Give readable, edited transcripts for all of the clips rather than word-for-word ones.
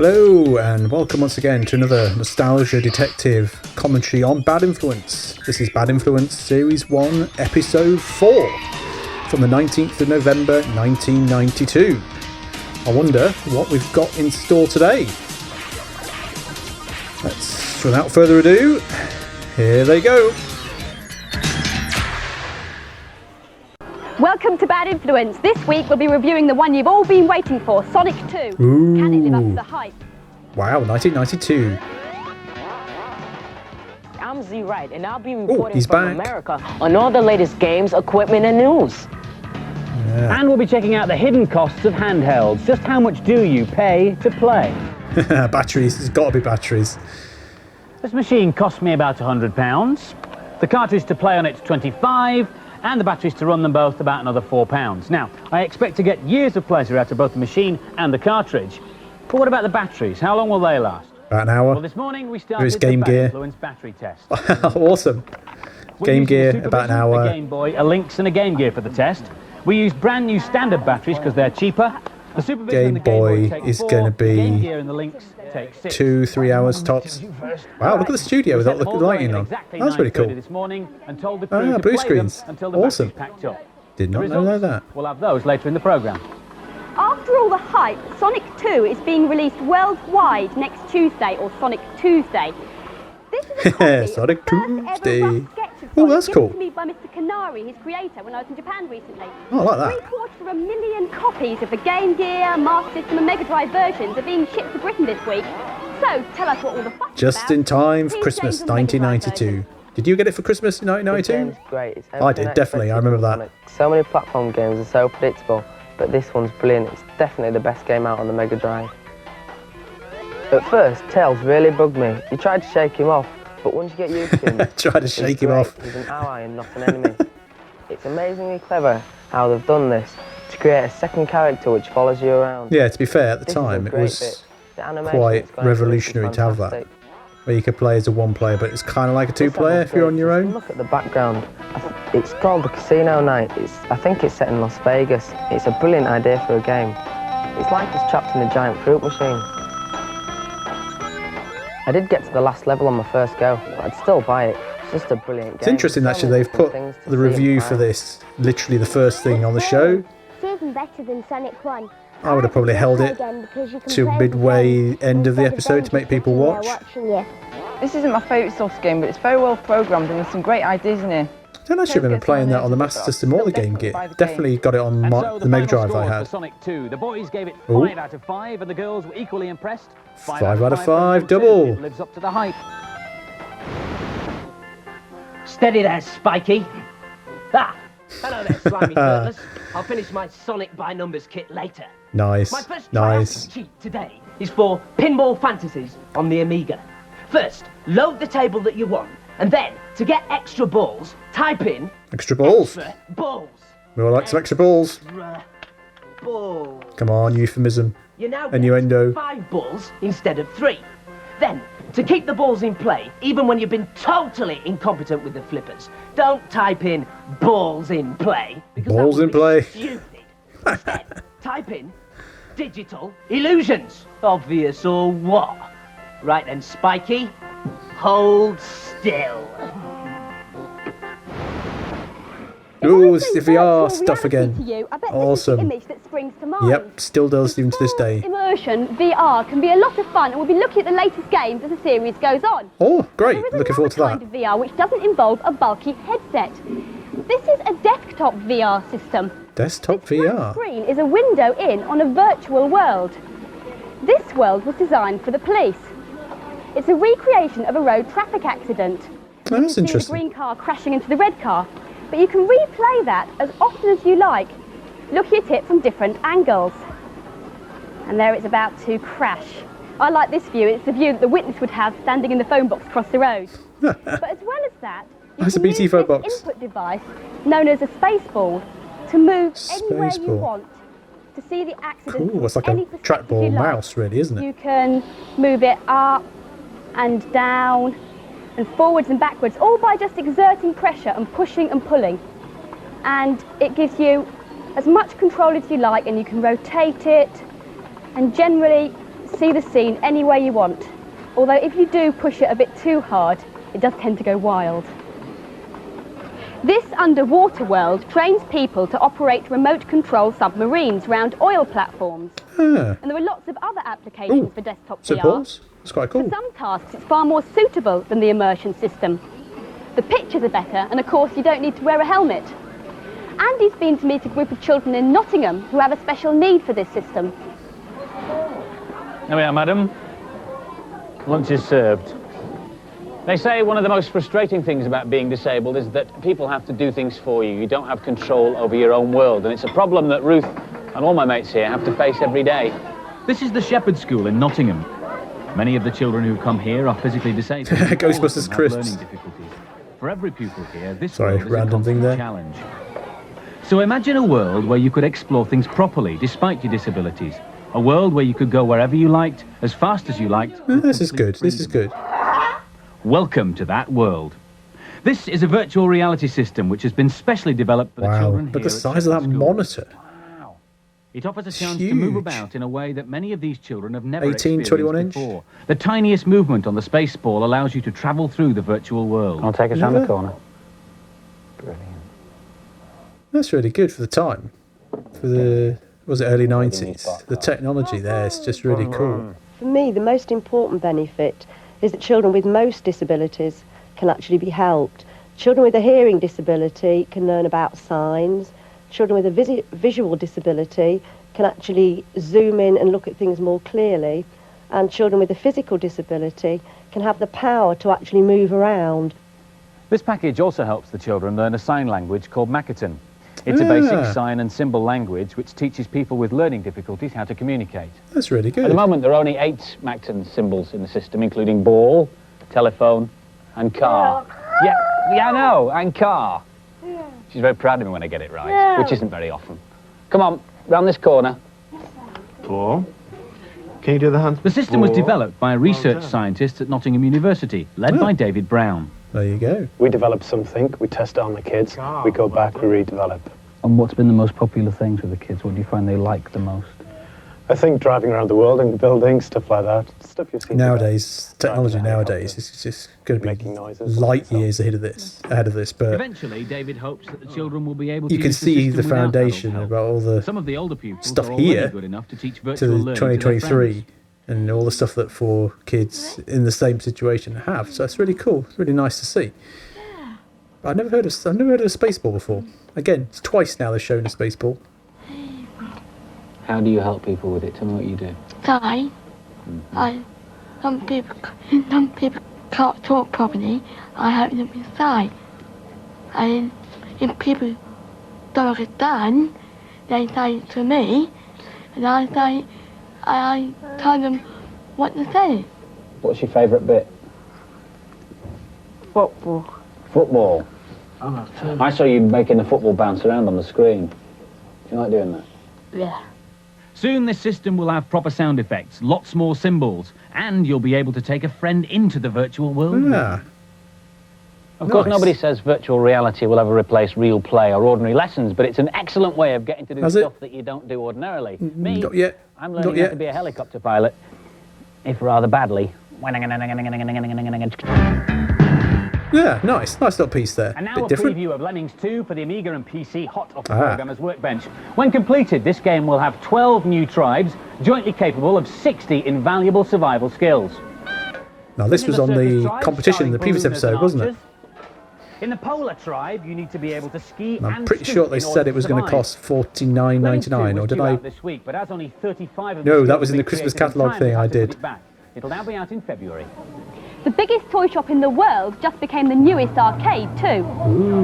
Hello and welcome once again to another Nostalgia Detective commentary on Bad Influence. This is Bad Influence Series 1 Episode 4 from the 19th of November 1992. I wonder what we've got in store today. Let's, without further ado, here they go. Welcome to Bad Influence. This week we'll be reviewing the one you've all been waiting for, Sonic 2. Ooh. Can it live up to the hype? Wow, 1992. I'm Z Wright, and I'll be reporting from back. America on all the latest games, equipment, and news. Yeah. And we'll be checking out the hidden costs of handhelds. Just how much do you pay to play? Batteries, there's got to be batteries. This machine cost me about £100. The cartridge to play on it's £25, and the batteries to run them both about another £4. Now, I expect to get years of pleasure out of both the machine and the cartridge. But what about the batteries? How long will they last? About an hour. Well, this morning we started There's the Game Bad Gear. Influence battery test. Awesome. Game Gear, about an hour. A Game Boy, a Lynx, and a Game Gear for the test. We used brand new standard batteries because they're cheaper. The Supervision and the Game Boy take is 4, going to be the Game Gear and the Lynx take 6. 2-3 hours tops. Wow, look at the studio with all the lighting on. That's really cool. This morning and told the crew to blue play them screens. until the Awesome. batteries packed up. Did not The know results, that. We'll have those later in the programme. After all the hype, Sonic 2 is being released worldwide next Tuesday, or Sonic Tuesday. This is a copy Sonic of the first ever Tuesday. rough sketch of Oh, Sonic that's given cool. to me by Mr. Canary, his creator, when I was in Japan recently. Oh, I like that. 750,000 copies of the Game Gear, Master System and Mega Drive versions are being shipped to Britain this week. So, tell us what all the fuss is Just about. in time for Please Christmas, change the Mega Drive 1992. version. Did you get it for Christmas in This 1992? game's great. It's I did, definitely. I remember that. Sonic. So many platform games are so predictable, but this one's brilliant. It's definitely the best game out on the Mega Drive. At first, Tails really bugged me. You tried to shake him off, but once you get used to him, Tried to he's shake him great. off. He's an ally and not an enemy. It's amazingly clever how they've done this to create a second character which follows you around. Yeah, to be fair, at the This is a time, it great was bit. The animation quite that's gone into this is revolutionary to have that. fantastic. where you could play as a one player, but it's kind of like a two This player if you're on your own. Look at the background. It's called the Casino Night. I think it's set in Las Vegas. It's a brilliant idea for a game. It's like it's trapped in a giant fruit machine. I did get to the last level on my first go, but I'd still buy it. It's just a brilliant game. It's interesting actually they've put the review for this, literally the first thing on the show. It's even better than Sonic 1. I would have probably held it to midway end of the episode to make people watch. This isn't my favourite sort of game, but it's very well programmed and there's some great ideas in here. I don't actually remember playing that on the Master System or the Game Gear. Definitely got it on the Mega Drive I had. Sonic 2. The boys gave it Ooh. 5 out of 5 and the girls were equally impressed. 5 out of 5, for double. It lives up to the hype. Steady there, Spiky. Ah, hello there, slimy turtles. I'll finish my Sonic by numbers kit later. Nice, My first nice. triumphant cheat today is for Pinball Fantasies on the Amiga. First, load the table that you want, and then, to get extra balls, type in Extra balls. extra balls. We all like some extra balls. Extra balls. Come on, euphemism. You now get Innuendo. 5 balls instead of 3. Then, to keep the balls in play, even when you've been totally incompetent with the flippers, don't type in balls in play. Because that Balls would in be play. Stupid. Instead, type in digital illusions. Obvious or what? Right then, Spiky, hold still. Ooh, it's the VR stuff again. Awesome. Awesome. Yep, still does even to this day. Immersion VR can be a lot of fun, and we'll be looking at the latest games as the series goes on. Oh, great. There is Looking forward to another that. kind of VR which doesn't involve a bulky headset. This is a desktop VR system. Desktop The VR. screen is a window in on a virtual world. This world was designed for the police. It's a recreation of a road traffic accident. Oh, that's See the interesting. green car crashing into the red car, but you can replay that as often as you like, looking at it from different angles. And there it's about to crash. I like this view. It's the view that the witness would have standing in the phone box across the road. But as well as that, you That's a can BT use phone this box. input device known as a space ball to move anywhere you Spaceball. want to see the accident. Cool, it's from like any a perspective you trackball like. mouse, really, isn't it? You can move it up and down and forwards and backwards, all by just exerting pressure and pushing and pulling. And it gives you as much control as you like, and you can rotate it and generally see the scene any way you want. Although if you do push it a bit too hard, it does tend to go wild. This underwater world trains people to operate remote control submarines round oil platforms. And there are lots of other applications for desktop VR. That's quite cool. For some tasks, it's far more suitable than the immersion system. The pictures are better, and of course, you don't need to wear a helmet. Andy's been to meet a group of children in Nottingham who have a special need for this system. There we are, madam. Lunch is served. They say one of the most frustrating things about being disabled is that people have to do things for you. You don't have control over your own world, and it's a problem that Ruth and all my mates here have to face every day. This is the Shepherd School in Nottingham. Many of the children who come here are physically disabled. Ghostbusters crisps. For every pupil here, this Sorry, world is random a thing there. challenge. So imagine a world where you could explore things properly despite your disabilities. A world where you could go wherever you liked, as fast as you liked. This is good. This is good. Welcome to that world. This is a virtual reality system which has been specially developed for the children here. Look at the size of that monitor. Wow. It offers a chance to move about in a way that many of these children have never 18, 21 experienced inch. before. The tiniest movement on the space ball allows you to travel through the virtual world. I'll take us round the corner. Brilliant. That's really good for the time. For the, was it early 90s? The technology there is just really cool. For me, the most important benefit is that children with most disabilities can actually be helped. Children with a hearing disability can learn about signs. Children with a visual disability can actually zoom in and look at things more clearly. And children with a physical disability can have the power to actually move around. This package also helps the children learn a sign language called Makaton. It's a basic sign and symbol language which teaches people with learning difficulties how to communicate. That's really good. At the moment, there are only 8 Makaton symbols in the system, including ball, telephone, and car. Yeah, I know, and car. She's very proud of me when I get it right, which isn't very often. Come on, round this corner. 4. Can you do the hands? The system was developed by a research scientist at Nottingham University, led by David Brown. There you go. We develop something, we test it on the kids, we go back, we redevelop. And what's been the most popular things with the kids? What do you find they like the most? I think driving around the world in the buildings, stuff like that. Stuff you've seen nowadays, technology nowadays is just going to be light years ahead of this. But eventually, David hopes that the children will be able to. You can see the foundation about all the some of the older pupils stuff are here good enough to teach to virtual learning 2023, and all the stuff that for kids in the same situation have. So it's really cool. It's really nice to see. But I've never heard of a Spaceball before. Again, it's twice now they've shown a Spaceball. How do you help people with it? Tell me what you do. Some people can't talk properly. I help them with sign. And if people don't understand, they say it to me, and I tell them what to say. What's your favourite bit? Football. Football. I saw you making the football bounce around on the screen. Do you like doing that? Yeah. Soon this system will have proper sound effects, lots more symbols, and you'll be able to take a friend into the virtual world. Yeah. Of course, nobody says virtual reality will ever replace real play or ordinary lessons, but it's an excellent way of getting to do stuff that you don't do ordinarily. Me, Not yet. I'm learning how to be a helicopter pilot, if rather badly. Yeah, nice little piece there. And now Bit a different. preview of Lemmings 2 for the Amiga and PC hot off the programmer's workbench. When completed, this game will have 12 new tribes, jointly capable of 60 invaluable survival skills. Now this was on the competition in the previous episode, wasn't it? In the Polar tribe, you need to be able to ski I'm pretty sure they said it was going to cost $49.99, or did I? This week, but as only 35 of No, that was in the Christmas catalogue thing I did. It'll now be out in February. The biggest toy shop in the world just became the newest arcade too.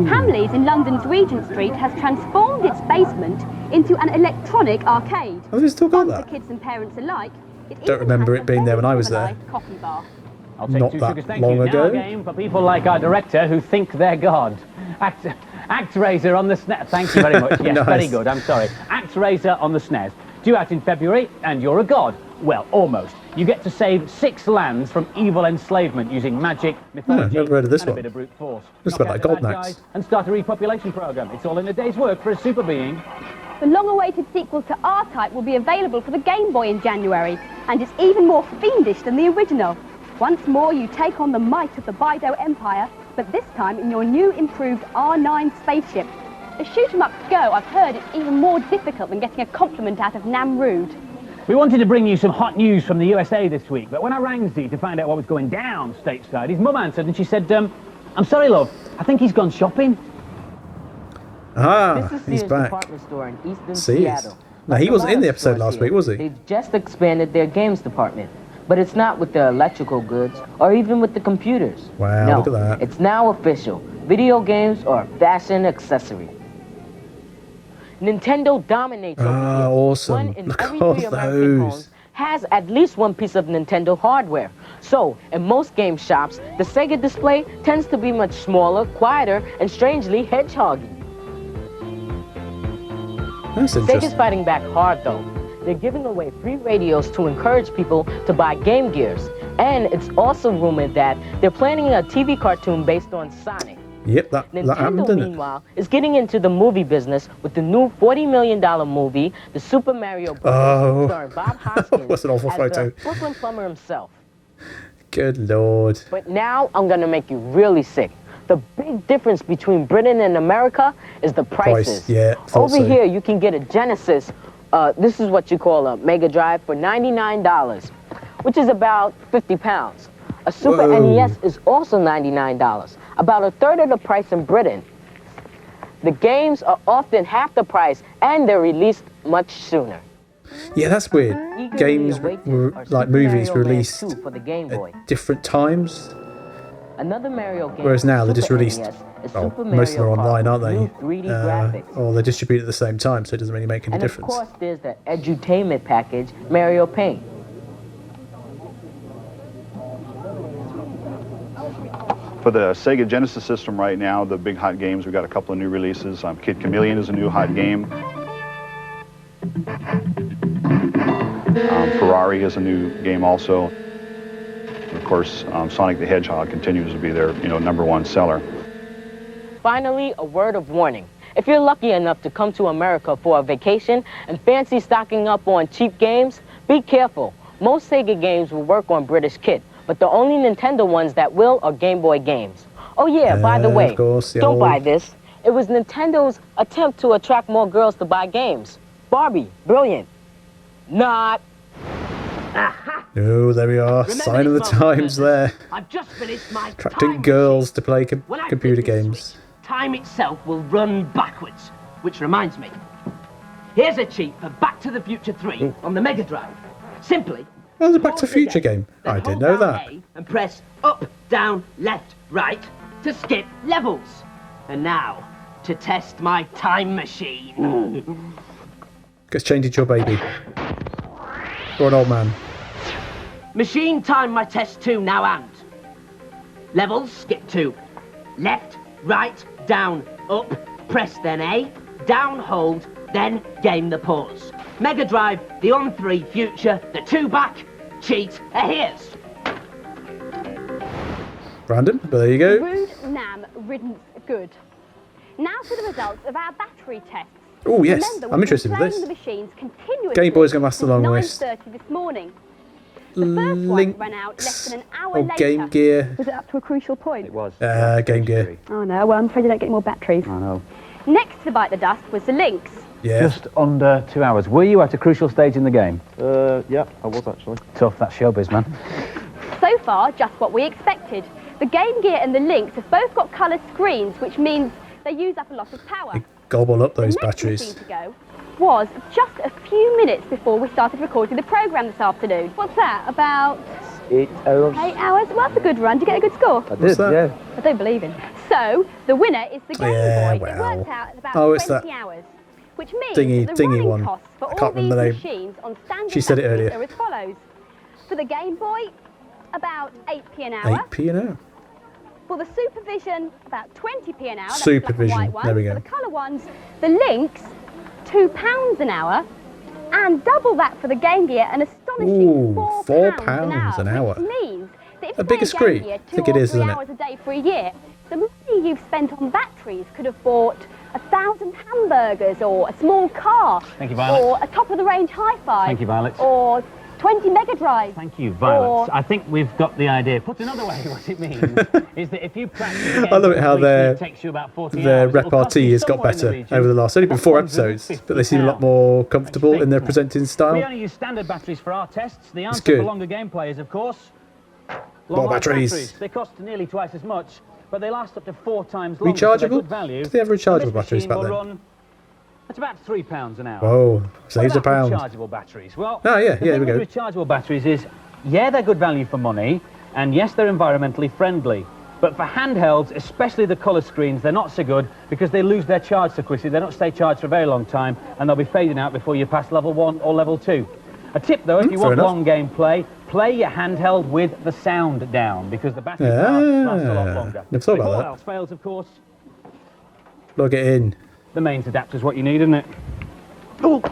Hamleys in London's Regent Street has transformed its basement into an electronic arcade. I was just talking about For kids and parents alike. Don't remember it being there when I was there. Coffee bar. I'll take Not two that sugars, thank long you. ago. Now a game for people like our director who think they're God. ActRaiser on the SNES. Thank you very much. Yes, Nice. very good. I'm sorry. ActRaiser on the SNES. Due out in February, and you're a god. Well, almost. You get to save 6 lands from evil enslavement using magic, mythology, never heard of this and a one. bit of brute force. Looks a Knock bit out like the Gold bad Knights. guys and start a repopulation program. It's all in a day's work for a super being. The long-awaited sequel to R-Type will be available for the Game Boy in January. and it's even more fiendish than the original. Once more, you take on the might of the Bido Empire, but this time in your new improved R9 spaceship. A shoot-'em-up go, I've heard it's even more difficult than getting a compliment out of Nam Rood. We wanted to bring you some hot news from the USA this week, but when I rang Z to find out what was going down stateside, his mum answered and she said, I'm sorry, love, I think he's gone shopping. Ah, This is he's Sears back. department store in Eastern Sears. Seattle. No, he Like a wasn't lot in the of episode stores last here, week, was he? They've just expanded their games department, but it's not with the electrical goods or even with the computers. Wow, no, look at that. It's now official. Video games are fashion accessory. Nintendo dominates over Ah, here. awesome. One in Look every at all 3 American those. homes has at least one piece of Nintendo hardware. So, in most game shops, the Sega display tends to be much smaller, quieter, and strangely hedgehoggy. That's Sega's interesting. fighting back hard, though. They're giving away free radios to encourage people to buy Game Gears. And it's also rumored that they're planning a TV cartoon based on Sonic. Yep, that happened, Nintendo, didn't it? meanwhile, is getting into the movie business with the new $40 million movie, The Super Mario Bros. Oh. Starring Bob Hoskins What's an awful as photo. the Brooklyn plumber himself. Good lord. But now I'm gonna make you really sick. The big difference between Britain and America is the prices. Price, yeah, thought Over so. here, you can get a Genesis. This is what you call a Mega Drive for $99, which is about 50 pounds. A Super Whoa. NES is also $99, about a third of the price in Britain. The games are often half the price, and they're released much sooner. Yeah, that's weird. Eagerly Games, awaited were, are like Super movies, Mario Land released 2 for the Game Boy. at different times. Another Mario game. Whereas now for they're just Super released, NES is well, Super most of them are Mario online, Kart aren't they? with new 3D graphics. Or they're distributed at the same time, so it doesn't really make any And difference. of course, there's the edutainment package, Mario Paint. For the Sega Genesis system right now, the big hot games, we've got a couple of new releases. Kid Chameleon is a new hot game. Ferrari is a new game also. Of course, Sonic the Hedgehog continues to be their #1 seller. Finally, a word of warning. If you're lucky enough to come to America for a vacation and fancy stocking up on cheap games, be careful. Most Sega games will work on British kit, but the only Nintendo ones that will are Game Boy games. Oh yeah, by the way, of course, the don't old- buy this. It was Nintendo's attempt to attract more girls to buy games. Barbie, brilliant. Not. Oh, there we are. Remember Sign of the this moment, times there. I've just finished my Attracting time girls to play When I computer flip this games. switch, time itself will run backwards. Which reminds me, here's a cheat for Back to the Future 3 on the Mega Drive. Simply, Oh, there's a Back to pause the Future game, game. then I didn't hold know down that. A and press up, down, left, right to skip levels. And now, to test my time machine. Gets changed into your baby. Or an old man. Machine time my test 2 now and. Levels, skip 2. Left, right, down, up, press then A, down, hold, then game the pause. Mega Drive, the on 3 future, the 2 back, cheat, here's. Random, but there you go. Rude, Nam, riddance, good. Now for the results of our battery tests. Oh, yes. Remember, I'm we've interested been with playing this. the machines continuously Game Boy's going to last a since long list. 9:30 this morning. The first one ran out less than an hour Or later. Game Gear. Was it up to a crucial point? It was. Game Gear. Oh no, well I'm afraid you don't get any more batteries. I know. Next to bite the dust was the Lynx. Yeah. Just under 2 hours. Were you at a crucial stage in the game? Yeah, I was actually. Tough, that's showbiz, man. So far, just what we expected. The Game Gear and the Lynx have both got colour screens, which means they use up a lot of power. Gobble up those The next batteries. machine to go was just a few minutes before we started recording the programme this afternoon. What's that, about 8 hours. 8 hours? Well, that's a good run. Did you get a good score? I did, that? yeah. I don't believe him. So, the winner is the Game Yeah, Boy. It well. worked out at about Oh, it's 20 that hours. Which means dingy- that the dingy running one. costs for I all can't these remember the name. machines on standard She said it batteries earlier. are as follows. For the Game Boy, about 8p an hour. 8p an hour. For the Supervision, about 20p an hour. That's Supervision, the black and white ones. there we go. For the colour ones, the Lynx, £2 an hour. And double that for the Game Gear, an astonishing Ooh, £4 an hour. Which means that if A you bigger play screen. Game Gear I think 2 it or is, 3 isn't it? hours a day for a year, the money you've spent on batteries could have bought 1,000 hamburgers or a small car. Thank you, Violet. Or a top-of-the-range hi-fi. Thank you, Violet. Or 20 Mega Drives. Thank you, Violet. I think we've got the idea. Put another way, what it means is that if you practice I love it how it takes you about 40 their hours, repartee has got better over the last. Only been 4 episodes, but they seem a lot more comfortable in their presenting style. We only use standard batteries for our tests. The answer good. for longer gameplay is, of course, More batteries. They cost nearly twice as much, but they last up to 4 times longer. Rechargeable? Good value. Do they have rechargeable batteries back then? It's about £3 an hour. Whoa, saves a pound. Rechargeable batteries. Well, here we go. Rechargeable batteries is, yeah, they're good value for money, and yes, they're environmentally friendly. But for handhelds, especially the colour screens, they're not so good because they lose their charge so quickly. They don't stay charged for a very long time, and they'll be fading out before you pass level 1 or level 2. A tip, though, if you want long game play your handheld with the sound down because the battery lasts a lot longer. Never thought about that. If all else fails, of course, plug it in. the mains adapter's what you need, isn't it? Oh.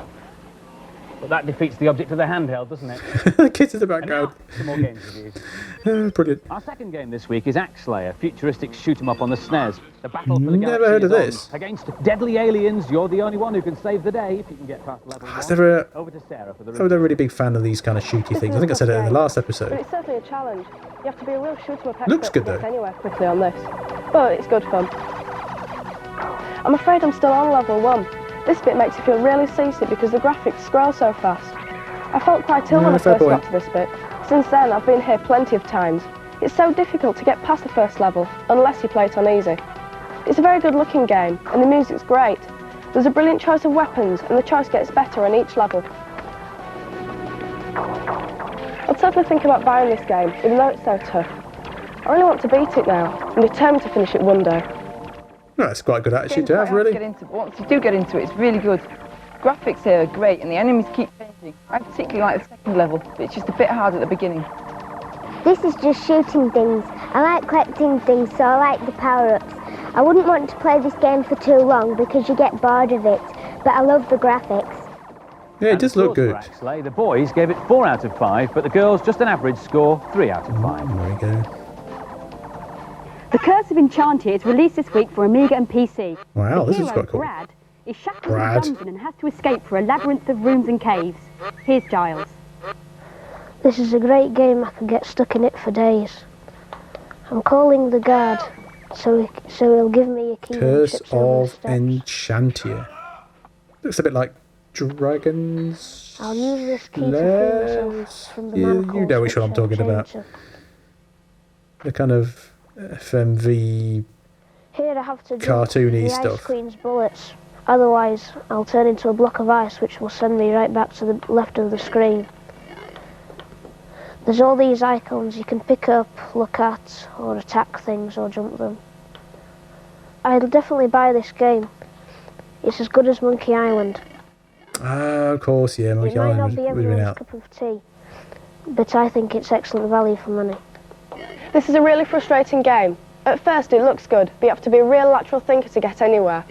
But that defeats the object of the handheld, doesn't it? Kids in the background. Some more games reviews. Brilliant. Our second game this week is Axelay, a futuristic shoot-'em-up on the SNES. The battle for the Never heard of galaxy is this. on. Against deadly aliens, you're the only one who can save the day if you can get past level 1. Over to Sarah for the I'm a really big fan of these kind of shooty things. I think I said it in the last But episode. it's certainly a challenge. You have to be a real shoot-'em-up expert Looks good, to get though. anywhere quickly on this. But it's good fun. I'm afraid I'm still on level 1. This bit makes you feel really seasick because the graphics scroll so fast. I felt quite ill when I first got to this bit. Since then, I've been here plenty of times. It's so difficult to get past the first level, unless you play it on easy. It's a very good looking game, and the music's great. There's a brilliant choice of weapons, and the choice gets better on each level. I'd certainly think about buying this game, even though it's so tough. I really want to beat it now. I'm determined to finish it one day. No, that's quite a good attitude to have, really. Once you do get into it, it's really good. Graphics here are great, and the enemies keep changing. I particularly like the second level, but it's just a bit hard at the beginning. This is just shooting things. I like collecting things, so I like the power-ups. I wouldn't want to play this game for too long because you get bored of it, but I love the graphics. Yeah, it does look good. Axelay, the boys gave it 4 out of 5, but the girls just an average score, 3 out of 5. There we go. The Curse of Enchantia is released this week for Amiga and PC. Wow, the this is hero, quite cool. Brad is shackled in a dungeon and has to escape through a labyrinth of rooms and caves. Here's Giles. This is a great game. I could get stuck in it for days. I'm calling the guard, so he'll give me a key. Curse of Enchantia. Looks a bit like Dragons. I'll use this key to free myself from the man called You know which one I'm talking about. The kind of FMV Here I have to cartoony the stuff. Ice Queen's bullets. Otherwise, I'll turn into a block of ice, which will send me right back to the left of the screen. There's all these icons you can pick up, look at, or attack things or jump them. I'll definitely buy this game. It's as good as Monkey Island. Of course, yeah, Monkey It might not Island be would have been everyone's out. cup of tea, but I think it's excellent value for money. This is a really frustrating game. At first it looks good, but you have to be a real lateral thinker to get anywhere.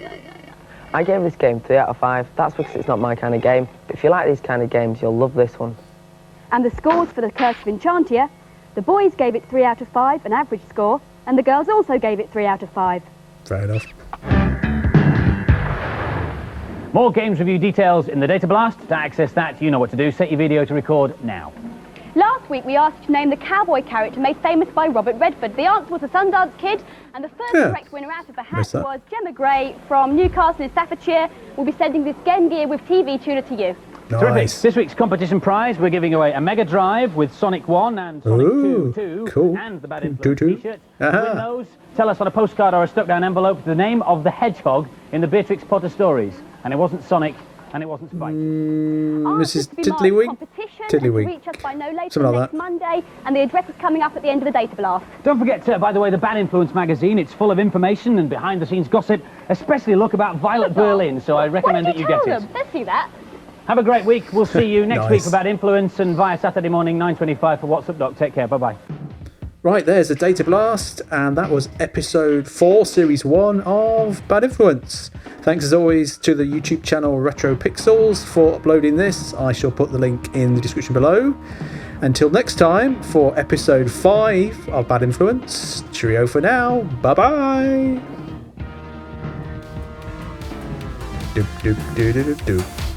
I gave this game 3 out of 5. That's because it's not my kind of game. But if you like these kind of games, you'll love this one. And the scores for the Curse of Enchantia, the boys gave it 3 out of 5, an average score, and the girls also gave it 3 out of 5. Fair enough. More games review details in the Data Blast. To access that, you know what to do. Set your video to record now. Last week we asked you to name the cowboy character made famous by Robert Redford. The answer was the Sundance Kid, and the first correct winner out of the hat was Gemma Gray from Newcastle in Staffordshire. We'll be sending this Game Gear with TV tuner to you. Terrific. This week's competition prize, we're giving away a Mega Drive with Sonic 1 and Sonic 2 cool. and the Bad Influence t-shirt. To win those, tell us on a postcard or a stuck-down envelope the name of the hedgehog in the Beatrix Potter stories. And it wasn't Sonic, and it wasn't Spike. Mrs. Tiddlywink? Tiddlywink. Reach us by no later Something than like next Monday, and the address is coming up at the end of the Data Blast. Don't forget, by the way, the Bad Influence magazine. It's full of information and behind-the-scenes gossip, especially a look about Violet Berlin, so I recommend that you get it. Let's see that. Have a great week. We'll see you next week for Bad Influence and via Saturday morning, 9:25 for What's Up Doc. Take care. Bye-bye. Right, there's the Data Blast, and that was episode 4, series 1 of Bad Influence. Thanks as always to the YouTube channel Retro Pixels for uploading this. I shall put the link in the description below. Until next time, for episode 5 of Bad Influence, cheerio for now. Bye-bye. Doop, doop, doop, doop, doop.